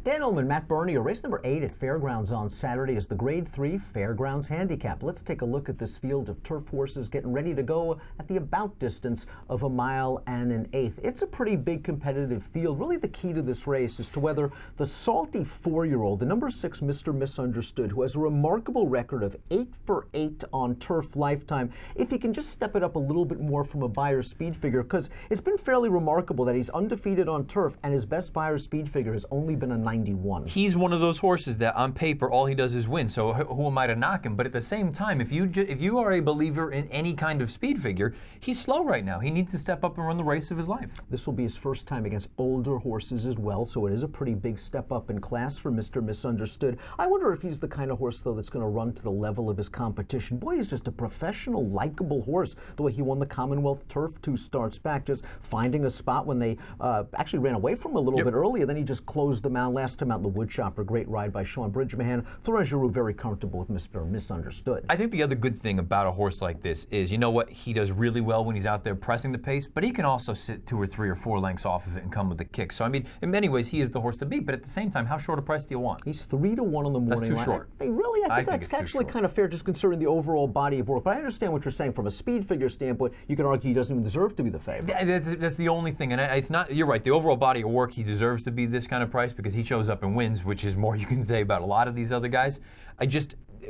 Dan Illman, Matt Bernier, race number 8 at Fairgrounds on Saturday is the Grade 3 Fairgrounds Handicap. Let's take a look at this field of turf horses getting ready to go at the about distance of 1 1/8 miles. It's a pretty big competitive field. Really the key to this race is to whether the salty 4-year-old, the number 6 Mr. Misunderstood, who has a remarkable record of 8 for 8 on turf lifetime, if he can just step it up a little bit more from a Beyer speed figure, because it's been fairly remarkable that he's undefeated on turf and his best Beyer speed figure has only been a 91. He's one of those horses that on paper all he does is win, so who am I to knock him? But at the same time, if you are a believer in any kind of speed figure, he's slow right now. He needs to step up and run the race of his life. This will be his first time against older horses as well, so it is a pretty big step up in class for Mr. Misunderstood. I wonder if he's the kind of horse, though, that's going to run to the level of his competition. Boy, he's just a professional, likable horse. The way he won the Commonwealth Turf 2 starts back, just finding a spot when they actually ran away from him a little bit earlier. Then he just closed them out. Last time out in the Woodchopper, great ride by Sean Bridgemahan. Florent Giroux very comfortable with Mr. Misunderstood. I think the other good thing about a horse like this is, you know what, he does really well when he's out there pressing the pace, but he can also sit 2 or 3 or 4 lengths off of it and come with a kick. So, I mean, in many ways, he is the horse to beat, but at the same time, how short a price do you want? He's 3 to 1 on the morning line. That's too short. I think that's actually kind of fair, just considering the overall body of work. But I understand what you're saying from a speed figure standpoint. You can argue he doesn't even deserve to be the favorite. That's the only thing, and it's not. You're right. The overall body of work, he deserves to be this kind of price because he shows up and wins, which is more you can say about a lot of these other guys.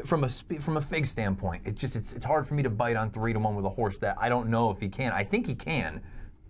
From a fig standpoint, it's hard for me to bite on 3 to 1 with a horse that I don't know if he can. I think he can,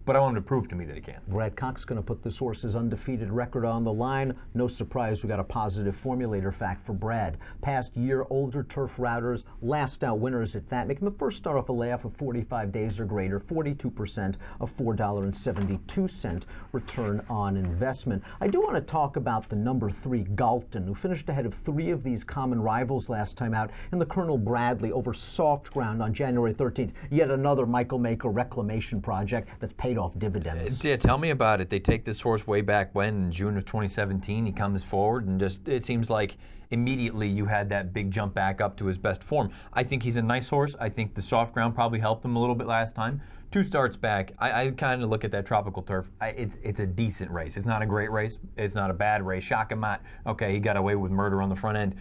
but I want him to prove to me that he can. Brad Cox going to put this horse's undefeated record on the line. No surprise, we got a positive formulator fact for Brad. Past year, older turf routers, last out winners at that, making the first start off a layoff of 45 days or greater, 42% of $4.72 return on investment. I do want to talk about the number 3 Galton, who finished ahead of 3 of these common rivals last time out in the Colonel Bradley over soft ground on January 13th. Yet another Michael Maker reclamation project that's paid off dividends. Yeah, tell me about it. They take this horse way back when, in June of 2017. He comes forward and just, it seems like immediately you had that big jump back up to his best form. I think he's a nice horse. I think the soft ground probably helped him a little bit last time. 2 starts back, I kind of look at that tropical turf. It's a decent race. It's not a great race. It's not a bad race. Shakamat, okay, he got away with murder on the front end.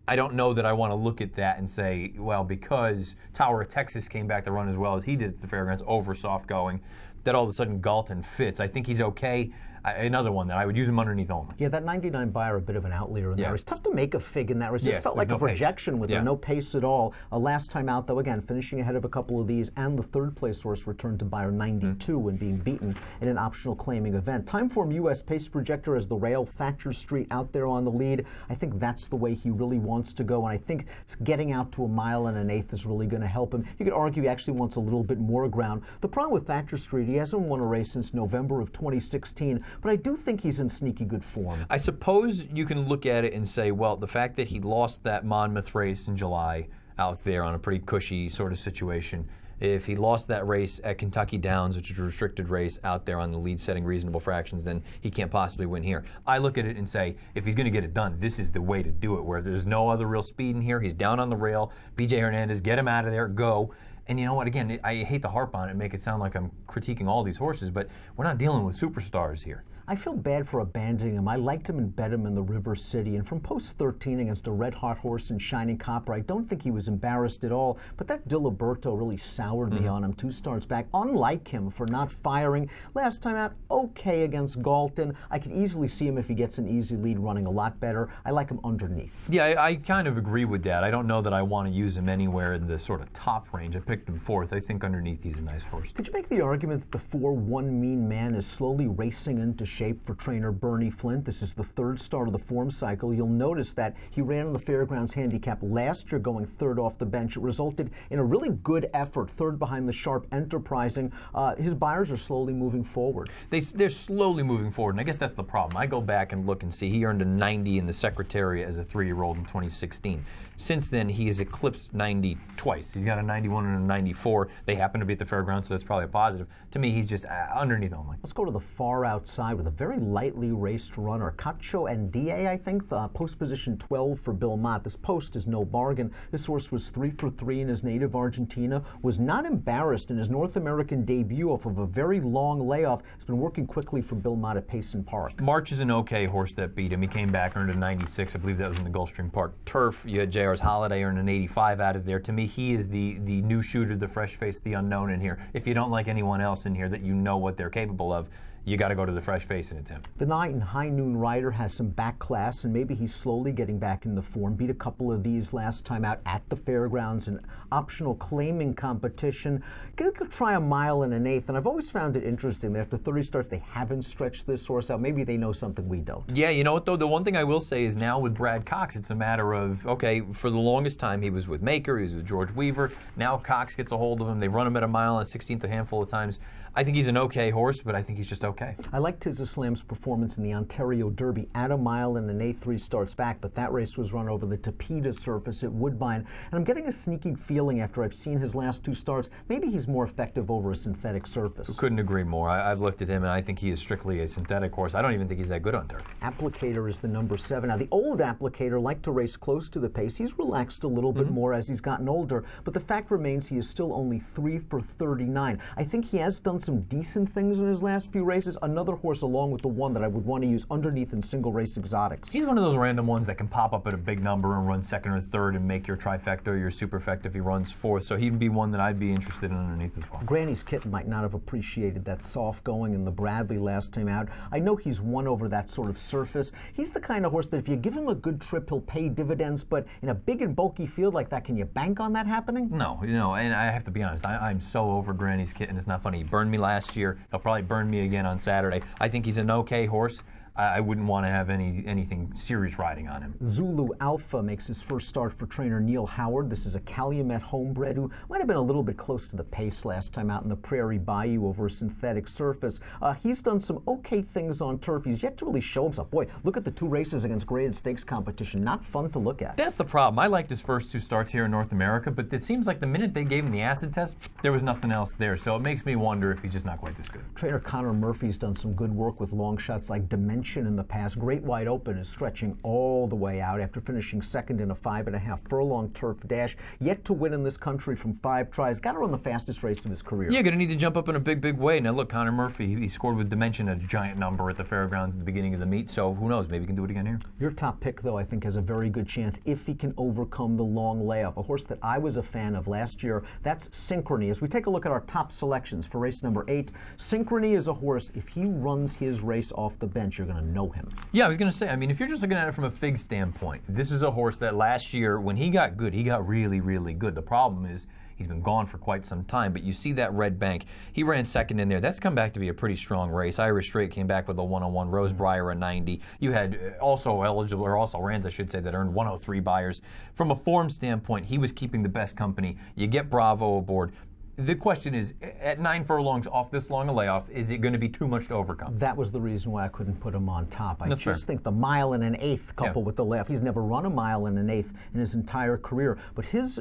I don't know that I want to look at that and say, well, because Tower of Texas came back to run as well as he did at the Fairgrounds over soft going, that all of a sudden Galton fits. I think he's okay. Another one that I would use him underneath Illman. Yeah, that 99 Beyer, a bit of an outlier in that race. Tough to make a fig in that race. It just felt like no a projection pace. with no pace at all. Last time out, though, again, finishing ahead of a couple of these, and the 3rd place horse returned to Beyer 92 and being beaten in an optional claiming event. Timeform U.S. pace projector as the rail, Thatcher Street out there on the lead. I think that's the way he really wants to go, and I think getting out to 1 1/8 is really going to help him. You could argue he actually wants a little bit more ground. The problem with Thatcher Street, he hasn't won a race since November of 2016, but I do think he's in sneaky good form. I suppose you can look at it and say, well, the fact that he lost that Monmouth race in July out there on a pretty cushy sort of situation, if he lost that race at Kentucky Downs, which is a restricted race out there on the lead setting reasonable fractions, then he can't possibly win here. I look at it and say, if he's going to get it done, this is the way to do it, where there's no other real speed in here. He's down on the rail. BJ Hernandez, get him out of there, go. And you know what, again, I hate to harp on it and make it sound like I'm critiquing all these horses, but we're not dealing with superstars here. I feel bad for abandoning him. I liked him and bet him in the River City, and from post 13 against a red-hot horse in Shining Copper, I don't think he was embarrassed at all, but that Diliberto really soured me on him 2 starts back. Unlike him for not firing. Last time out, okay against Galton. I could easily see him if he gets an easy lead running a lot better. I like him underneath. Yeah, I kind of agree with that. I don't know that I want to use him anywhere in the sort of top range. I picked him 4th. I think underneath he's a nice horse. Could you make the argument that the 4-1 Mean Man is slowly racing into shape for trainer Bernie Flint? This is the 3rd start of the form cycle. You'll notice that he ran on the Fairgrounds Handicap last year going 3rd off the bench. It resulted in a really good effort, 3rd behind the sharp Enterprising. His Beyers are slowly moving forward. They're slowly moving forward, and I guess that's the problem. I go back and look and see he earned a 90 in the Secretariat as a 3-year-old in 2016. Since then, he has eclipsed 90 twice. He's got a 91 and a 94. They happen to be at the Fairgrounds, so that's probably a positive. To me, he's just underneath Illman. Let's go to the far outside with with a very lightly raced runner. Cacho and DA, I think, post position 12 for Bill Mott. This post is no bargain. This horse was 3 for 3 in his native Argentina, was not embarrassed in his North American debut off of a very long layoff. Has been working quickly for Bill Mott at Payson Park. March is an okay horse that beat him. He came back, earned a 96. I believe that was in the Gulfstream Park Turf. You had JR's Holiday earn an 85 out of there. To me, he is the new shooter, the fresh face, the unknown in here. If you don't like anyone else in here that you know what they're capable of, you got to go to the fresh face, and it's him. The Night and High Noon rider has some back class, and maybe he's slowly getting back into form. Beat a couple of these last time out at the fairgrounds in optional claiming competition. Could try a mile and an eighth, and I've always found it interesting that after 30 starts, they haven't stretched this horse out. Maybe they know something we don't. Yeah, you know what, though? The one thing I will say is now with Brad Cox, it's a matter of, okay, for the longest time, he was with Maker, he was with George Weaver. Now Cox gets a hold of him. They've run him at a mile and a 16th a handful of times. I think he's an okay horse, but I think he's just okay. I liked his Islam's performance in the Ontario Derby at a mile and an eighth 3 starts back, but that race was run over the Tapeta surface at Woodbine. And I'm getting a sneaky feeling after I've seen his last 2 starts, maybe he's more effective over a synthetic surface. Couldn't agree more. I've looked at him, and I think he is strictly a synthetic horse. I don't even think he's that good on turf. Applicator is the number 7. Now, the old Applicator liked to race close to the pace. He's relaxed a little bit more as he's gotten older, but the fact remains he is still only 3 for 39. I think he has done some decent things in his last few races. Another horse along with the one that I would want to use underneath in single race exotics. He's one of those random ones that can pop up at a big number and run second or third and make your trifecta or your superfecta if he runs fourth. So he'd be one that I'd be interested in underneath as well. Granny's Kitten might not have appreciated that soft going in the Bradley last time out. I know he's won over that sort of surface. He's the kind of horse that if you give him a good trip, he'll pay dividends, but in a big and bulky field like that, can you bank on that happening? No, you know, and I have to be honest, I'm so over Granny's Kitten. It's not funny. He burned me last year. He'll probably burn me again on Saturday. I think he's an okay horse. I wouldn't want to have anything serious riding on him. Zulu Alpha makes his first start for trainer Neil Howard. This is a Calumet homebred who might have been a little bit close to the pace last time out in the Prairie Bayou over a synthetic surface. He's done some okay things on turf. He's yet to really show himself. Boy, look at the 2 races against graded stakes competition. Not fun to look at. That's the problem. I liked his first 2 starts here in North America, but it seems like the minute they gave him the acid test, there was nothing else there. So it makes me wonder if he's just not quite this good. Trainer Connor Murphy's done some good work with long shots like Dimension in the past. Great Wide Open is stretching all the way out after finishing second in a 5.5 furlong turf dash. Yet to win in this country from 5 tries. Got to run the fastest race of his career. Yeah, going to need to jump up in a big, big way. Now look, Connor Murphy, he scored with Dimension a giant number at the fairgrounds at the beginning of the meet, so who knows, maybe he can do it again here. Your top pick, though, I think has a very good chance if he can overcome the long layoff. A horse that I was a fan of last year, that's Synchrony. As we take a look at our top selections for race number 8, Synchrony is a horse, if he runs his race off the bench, you're going to know him. Yeah, I was going to say, I mean, if you're just looking at it from a fig standpoint, this is a horse that last year, when he got good, he got really, really good. The problem is he's been gone for quite some time, but you see that red bank. He ran second in there. That's come back to be a pretty strong race. Irish Straight came back with a 101, Rosebriar a 90. You had also eligible, or also Rans, I should say, that earned 103 buyers. From a form standpoint, he was keeping the best company. You get Bravo aboard. The question is, at 9 furlongs off this long a layoff, is it going to be too much to overcome? That was the reason why I couldn't put him on top. I That's just fair. think the mile and an eighth coupled with the layoff. He's never run a mile and an eighth in his entire career, but his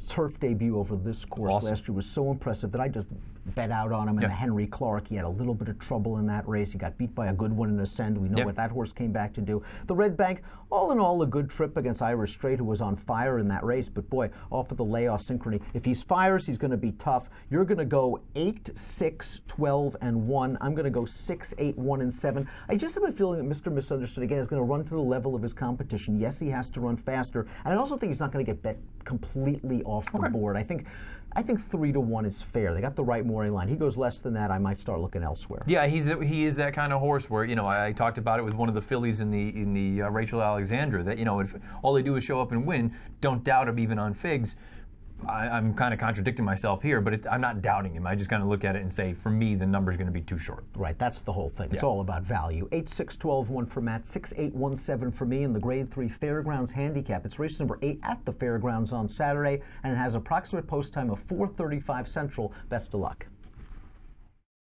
turf debut over this course last year was so impressive that I just bet out on him. And the Henry Clark, he had a little bit of trouble in that race. He got beat by a good one in Ascend. We know what that horse came back to do. The Red Bank, all in all, a good trip against Irish Straight, who was on fire in that race. But boy, off of the layoff, Synchrony, if he fires, he's going to be tough. You're going to go 8, 6, 12, and 1. I'm going to go 6, 8, 1, and 7. I just have a feeling that Mr. Misunderstood, again, is going to run to the level of his competition. Yes, he has to run faster. And I also think he's not going to get bet completely off the board. I think 3 to 1 is fair. They got the right mooring line. He goes less than that, I might start looking elsewhere. Yeah, he is that kind of horse where, you know, I talked about it with one of the fillies in the Rachel Alexandra, that, you know, if all they do is show up and win, don't doubt him even on figs. I'm kind of contradicting myself here, but I'm not doubting him. I just kind of look at it and say, for me, the number's going to be too short. Right, that's the whole thing. It's all about value. 8, 6, 12, 1 for Matt, 6, 8, 1, 7 for me in the Grade 3 Fairgrounds Handicap. It's race number 8 at the Fairgrounds on Saturday, and it has approximate post time of 4:35 Central. Best of luck.